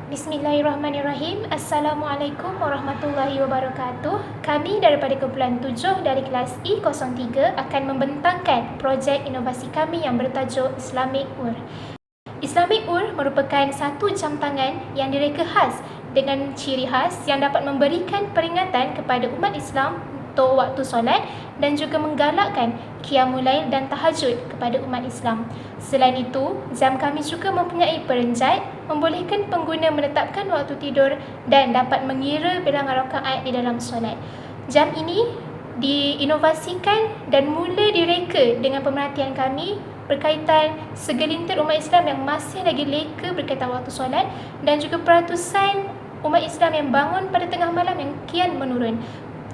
Bismillahirrahmanirrahim. Assalamualaikum warahmatullahi wabarakatuh. Kami daripada kumpulan 7 dari kelas E03 akan membentangkan projek inovasi kami yang bertajuk Islamic UR. Islamic UR merupakan satu jam tangan yang direka khas dengan ciri khas yang dapat memberikan peringatan kepada umat Islam untuk waktu solat dan juga menggalakkan qiyamul lail dan tahajud kepada umat Islam. Selain itu, jam kami juga mempunyai perenjat membolehkan pengguna menetapkan waktu tidur dan dapat mengira bilangan rakaat di dalam solat. Jam ini diinovasikan dan mula direka dengan pemerhatian kami berkaitan segelintir umat Islam yang masih lagi leka berkaitan waktu solat dan juga peratusan umat Islam yang bangun pada tengah malam yang kian menurun.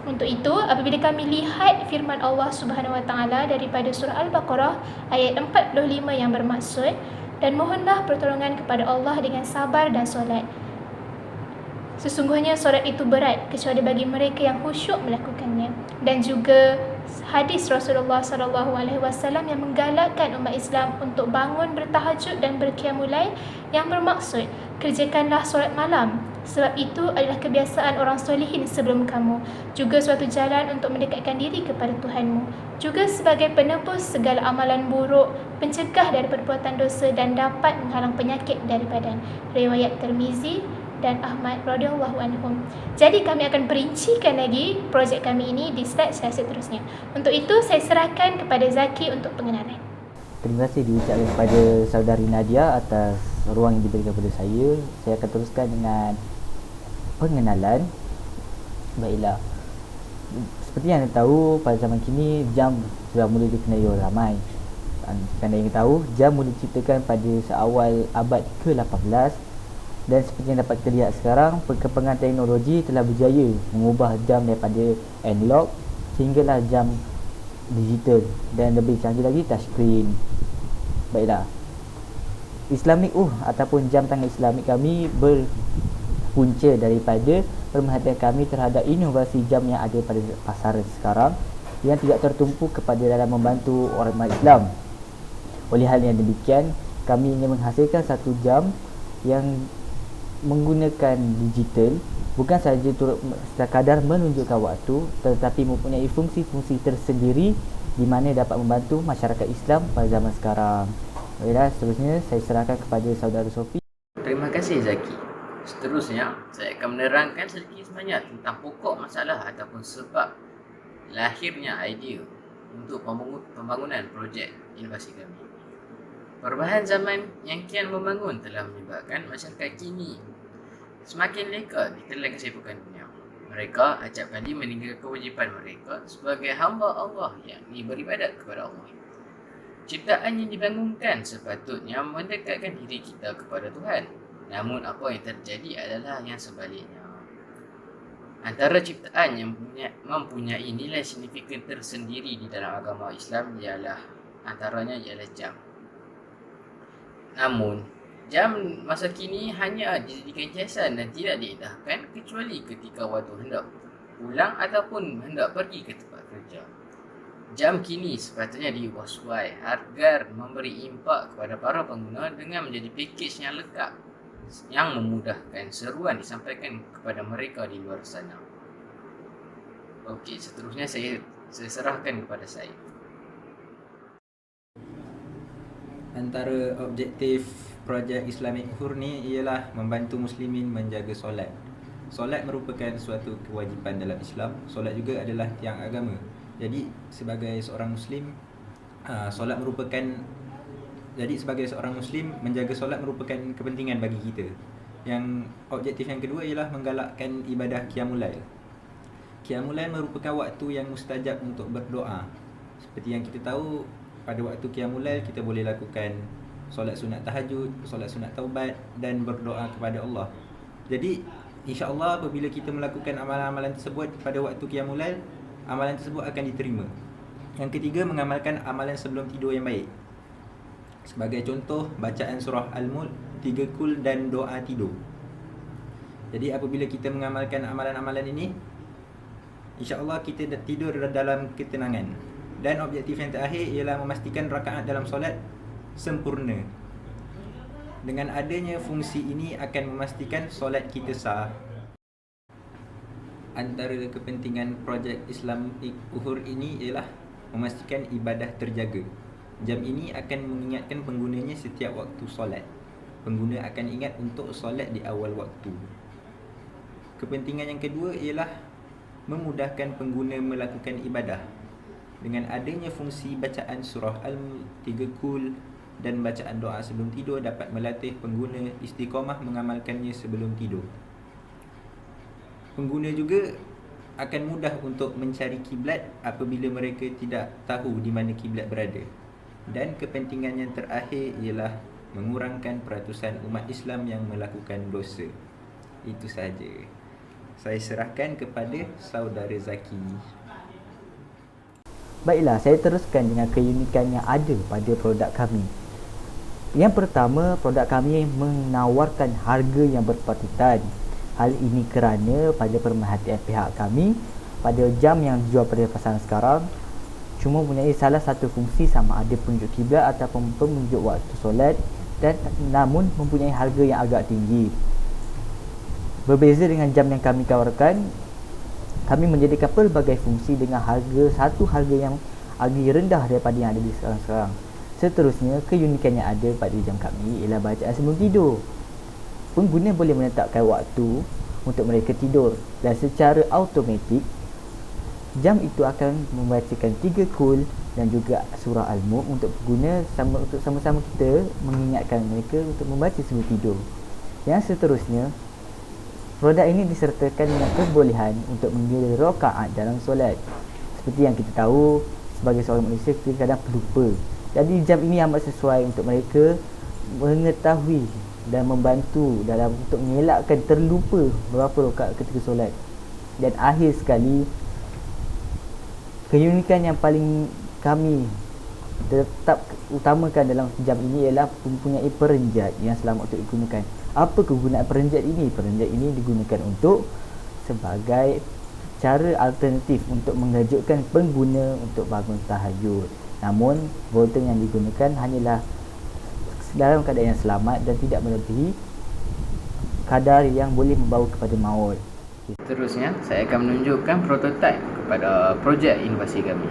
Untuk itu, apabila kami lihat firman Allah Subhanahu Wa Taala daripada surah Al-Baqarah ayat 45 yang bermaksud, dan mohonlah pertolongan kepada Allah dengan sabar dan solat. Sesungguhnya solat itu berat kecuali bagi mereka yang khusyuk melakukannya. Dan juga hadis Rasulullah SAW yang menggalakkan umat Islam untuk bangun bertahajud dan berqiyamul lail yang bermaksud kerjakanlah solat malam, sebab itu adalah kebiasaan orang solehin sebelum kamu, juga suatu jalan untuk mendekatkan diri kepada Tuhanmu, juga sebagai penebus segala amalan buruk, pencegah dari perbuatan dosa dan dapat menghalang penyakit dari badan. Riwayat Tirmizi dan Ahmad radhiyallahu anhum. Jadi kami akan perincikan lagi projek kami ini di slide saya seterusnya. Untuk itu saya serahkan kepada Zaki untuk pengenalan. Terima kasih diucapkan kepada saudari Nadia atas ruang yang diberikan kepada saya. Saya akan teruskan dengan pengenalan. Baiklah, seperti yang anda tahu, pada zaman kini jam sudah mula dikenali oleh ramai. Anda ingin tahu, jam mula diciptakan pada seawal abad ke-18 dan seperti yang dapat kita lihat sekarang, perkembangan teknologi telah berjaya mengubah jam daripada analog sehinggalah jam digital dan lebih canggih lagi touchscreen. Baiklah, Islamic ataupun jam tangan Islamik kami berpunca daripada perhatian kami terhadap inovasi jam yang ada pada pasaran sekarang yang tidak tertumpu kepada dalam membantu orang Islam. Oleh hal yang demikian, kami ingin menghasilkan satu jam yang menggunakan digital, bukan sahaja sekadar menunjukkan waktu, tetapi mempunyai fungsi-fungsi tersendiri di mana dapat membantu masyarakat Islam pada zaman sekarang. Baiklah, seterusnya saya serahkan kepada saudara Sofi. Terima kasih Zaki. Seterusnya, saya akan menerangkan sedikit sebanyak tentang pokok masalah ataupun sebab lahirnya idea untuk pembangunan projek inovasi kami. Perubahan zaman yang kian membangun telah menyebabkan masyarakat kini semakin leka di telan kesibukan dunia. Mereka acap kali meninggalkan kewajipan mereka sebagai hamba Allah yang beribadat kepada Allah. Ciptaan yang dibangunkan sepatutnya mendekatkan diri kita kepada Tuhan. Namun apa yang terjadi adalah yang sebaliknya. Antara ciptaan yang mempunyai nilai signifikan tersendiri di dalam agama Islam antaranya ialah jam. Namun, jam masa kini hanya dijadikan hiasan dan tidak diindahkan kecuali ketika waktu hendak pulang ataupun hendak pergi ke tempat kerja. Jam kini sepatutnya diubah sesuai agar memberi impak kepada para pengguna dengan menjadi pakej yang lengkap yang memudahkan seruan disampaikan kepada mereka di luar sana. Okey, seterusnya saya serahkan kepada saya. Antara objektif projek Islamic UR ni ialah membantu muslimin menjaga solat. Solat merupakan suatu kewajipan dalam Islam. Solat juga adalah tiang agama. Jadi sebagai seorang muslim, menjaga solat merupakan kepentingan bagi kita. Yang objektif yang kedua ialah menggalakkan ibadah qiyamul lail. Qiyamul lail merupakan waktu yang mustajab untuk berdoa. Seperti yang kita tahu, pada waktu qiyamul lail kita boleh lakukan solat sunat tahajud, solat sunat taubat dan berdoa kepada Allah. Jadi insya-Allah apabila kita melakukan amalan-amalan tersebut pada waktu qiyamul lail, amalan tersebut akan diterima. Yang ketiga, mengamalkan amalan sebelum tidur yang baik. Sebagai contoh, bacaan surah Al-Mulk, 3 kul dan doa tidur. Jadi apabila kita mengamalkan amalan-amalan ini, insya-Allah kita tidur dalam ketenangan. Dan objektif yang terakhir ialah memastikan rakaat dalam solat sempurna. Dengan adanya fungsi ini akan memastikan solat kita sah. Antara kepentingan projek Islamik Uhur ini ialah memastikan ibadah terjaga. Jam ini akan mengingatkan penggunanya setiap waktu solat. Pengguna akan ingat untuk solat di awal waktu. Kepentingan yang kedua ialah memudahkan pengguna melakukan ibadah. Dengan adanya fungsi bacaan surah Al-Mulk 3 kul dan bacaan doa sebelum tidur dapat melatih pengguna istiqamah mengamalkannya sebelum tidur. Pengguna juga akan mudah untuk mencari kiblat apabila mereka tidak tahu di mana kiblat berada. Dan kepentingan yang terakhir ialah mengurangkan peratusan umat Islam yang melakukan dosa. Itu sahaja. Saya serahkan kepada saudara Zaki. Baiklah, saya teruskan dengan keunikan yang ada pada produk kami. Yang pertama, produk kami menawarkan harga yang berpatutan. Hal ini kerana pada pemerhatian pihak kami, pada jam yang dijual pada pasaran sekarang cuma mempunyai salah satu fungsi, sama ada penunjuk kiblat ataupun penunjuk waktu solat, dan namun mempunyai harga yang agak tinggi. Berbeza dengan jam yang kami tawarkan, kami menjadikan pelbagai fungsi dengan harga yang agak rendah daripada yang ada di sekarang. Seterusnya, keunikan yang ada pada jam kami ialah bacaan sebelum tidur. Pengguna boleh menetapkan waktu untuk mereka tidur dan secara automatik jam itu akan membacakan 3 kul dan juga surah Al-Mulk untuk pengguna untuk sama-sama kita mengingatkan mereka untuk membaca sebelum tidur. Yang seterusnya, produk ini disertakan dengan kebolehan untuk mengira rakaat dalam solat. Seperti yang kita tahu, sebagai seorang manusia kita kadang pelupa. Jadi jam ini amat sesuai untuk mereka mengetahui dan membantu dalam untuk mengelakkan terlupa berapa rakaat ketika solat. Dan akhir sekali, keunikan yang paling kami tetap utamakan dalam jam ini ialah mempunyai perenjat yang selamat untuk digunakan. Apa kegunaan perenjat ini? Perenjat ini digunakan untuk sebagai cara alternatif untuk mengejutkan pengguna untuk bangun tahajud. Namun volten yang digunakan hanyalah dalam keadaan yang selamat dan tidak melebihi kadar yang boleh membawa kepada maut. Seterusnya, saya akan menunjukkan prototipe kepada projek inovasi kami.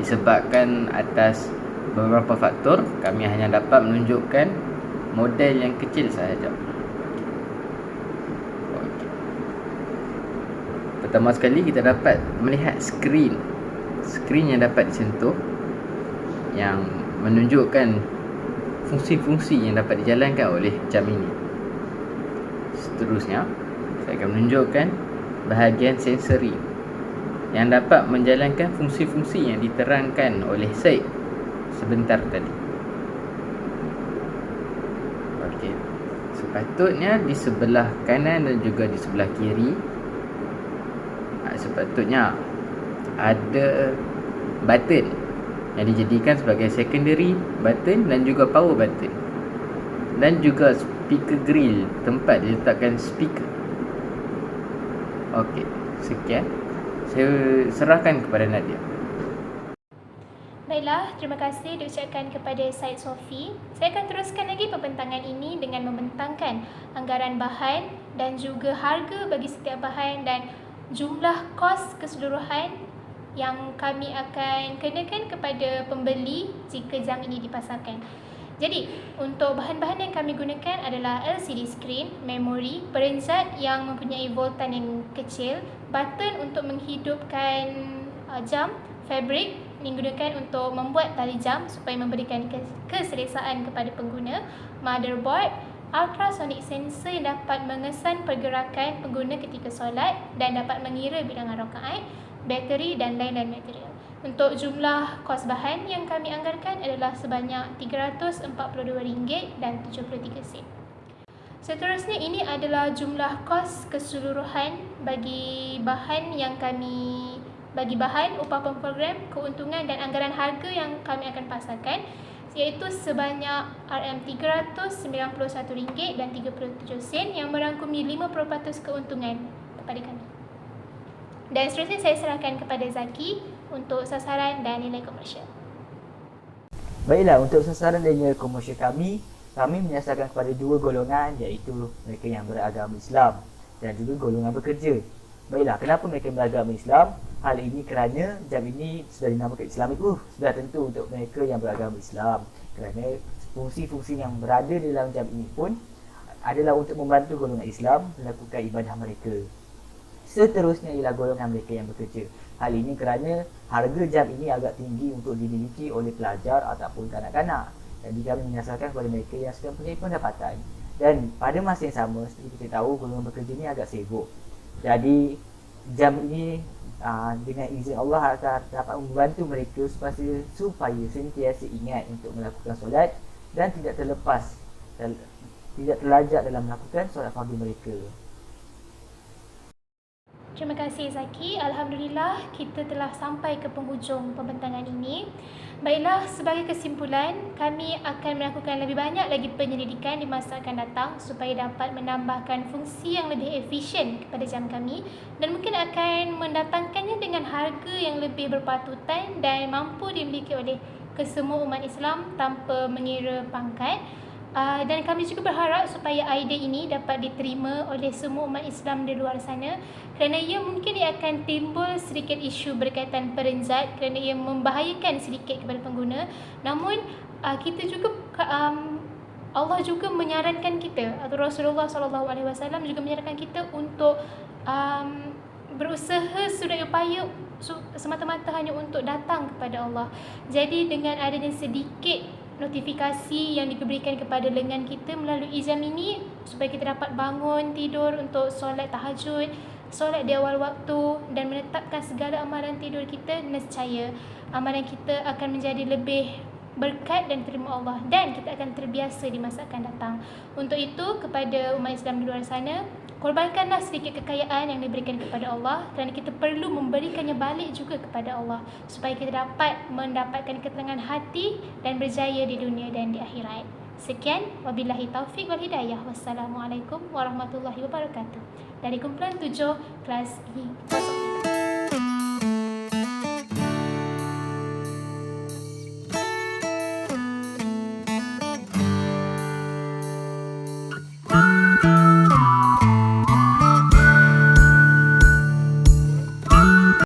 Disebabkan atas beberapa faktor, kami hanya dapat menunjukkan model yang kecil sahaja. Okay. Pertama sekali, kita dapat melihat skrin yang dapat disentuh, yang menunjukkan fungsi-fungsi yang dapat dijalankan oleh jam ini. Seterusnya, saya akan menunjukkan bahagian sensori yang dapat menjalankan fungsi-fungsi yang diterangkan oleh Syed sebentar tadi. Okey. Sepatutnya di sebelah kanan dan juga di sebelah kiri sepatutnya ada button yang dijadikan sebagai secondary button dan juga power button, dan juga speaker grill, tempat diletakkan speaker. Okey, sekian. Saya serahkan kepada Nadia. Baiklah, terima kasih diucapkan kepada Syed Sofi. Saya akan teruskan lagi pembentangan ini dengan membentangkan anggaran bahan dan juga harga bagi setiap bahan dan jumlah kos keseluruhan yang kami akan kenakan kepada pembeli jika jam ini dipasarkan. Jadi, untuk bahan-bahan yang kami gunakan adalah LCD screen, memori, perenjat yang mempunyai voltan yang kecil, button untuk menghidupkan jam, fabric yang digunakan untuk membuat tali jam supaya memberikan keselesaan kepada pengguna, motherboard, ultrasonic sensor yang dapat mengesan pergerakan pengguna ketika solat dan dapat mengira bilangan rakaat, bateri dan lain-lain material. Untuk jumlah kos bahan yang kami anggarkan adalah sebanyak RM342.73. Seterusnya, ini adalah jumlah kos keseluruhan bagi bahan yang kami bagi bahan, upah pemprogram, keuntungan dan anggaran harga yang kami akan pasarkan, iaitu sebanyak RM391.37 yang merangkumi 50% keuntungan kepada kami. Dan seterusnya saya serahkan kepada Zaki untuk sasaran dan nilai komersial. Baiklah, untuk sasaran dan nilai komersial kami, kami menyasarkan kepada dua golongan, iaitu mereka yang beragama Islam dan juga golongan bekerja. Baiklah, kenapa mereka beragama Islam? Hal ini kerana jam ini sudah dinamakan Islamic Roof, sudah tentu untuk mereka yang beragama Islam, kerana fungsi-fungsi yang berada di dalam jam ini pun adalah untuk membantu golongan Islam melakukan ibadah mereka. Seterusnya ialah golongan mereka yang bekerja. Hal ini kerana harga jam ini agak tinggi untuk dimiliki oleh pelajar ataupun kanak-kanak. Jadi kami menyasarkan kepada mereka yang sudah mempunyai pendapatan. Dan pada masa yang sama, seperti kita tahu, golongan bekerja ini agak sibuk. Jadi jam ini dengan izin Allah akan dapat membantu mereka supaya sentiasa ingat untuk melakukan solat dan tidak terlepas, tidak terlajak dalam melakukan solat fardu mereka. Terima kasih Zaki. Alhamdulillah kita telah sampai ke penghujung pembentangan ini. Baiklah, sebagai kesimpulan, kami akan melakukan lebih banyak lagi penyelidikan di masa akan datang supaya dapat menambahkan fungsi yang lebih efisien kepada jam kami dan mungkin akan mendatangkannya dengan harga yang lebih berpatutan dan mampu dimiliki oleh kesemua umat Islam tanpa mengira pangkat. Dan kami juga berharap supaya idea ini dapat diterima oleh semua umat Islam di luar sana, kerana ia mungkin akan timbul sedikit isu berkaitan perenjat kerana ia membahayakan sedikit kepada pengguna. Namun kita juga Allah juga menyarankan kita, atau Rasulullah SAW juga menyarankan kita untuk berusaha sedaya upaya semata-mata hanya untuk datang kepada Allah. Jadi dengan adanya sedikit notifikasi yang diberikan kepada lengan kita melalui jam ini, supaya kita dapat bangun tidur untuk solat tahajud, solat di awal waktu dan menetapkan segala amalan tidur kita, nescaya amalan kita akan menjadi lebih berkat dan terima Allah dan kita akan terbiasa di masa akan datang. Untuk itu, kepada umat Islam di luar sana, korbankanlah sedikit kekayaan yang diberikan kepada Allah, kerana kita perlu memberikannya balik juga kepada Allah supaya kita dapat mendapatkan ketenangan hati dan berjaya di dunia dan di akhirat. Sekian, wabillahi taufiq wal hidayah. Wassalamualaikum warahmatullahi wabarakatuh. Dari kumpulan 7 kelas I.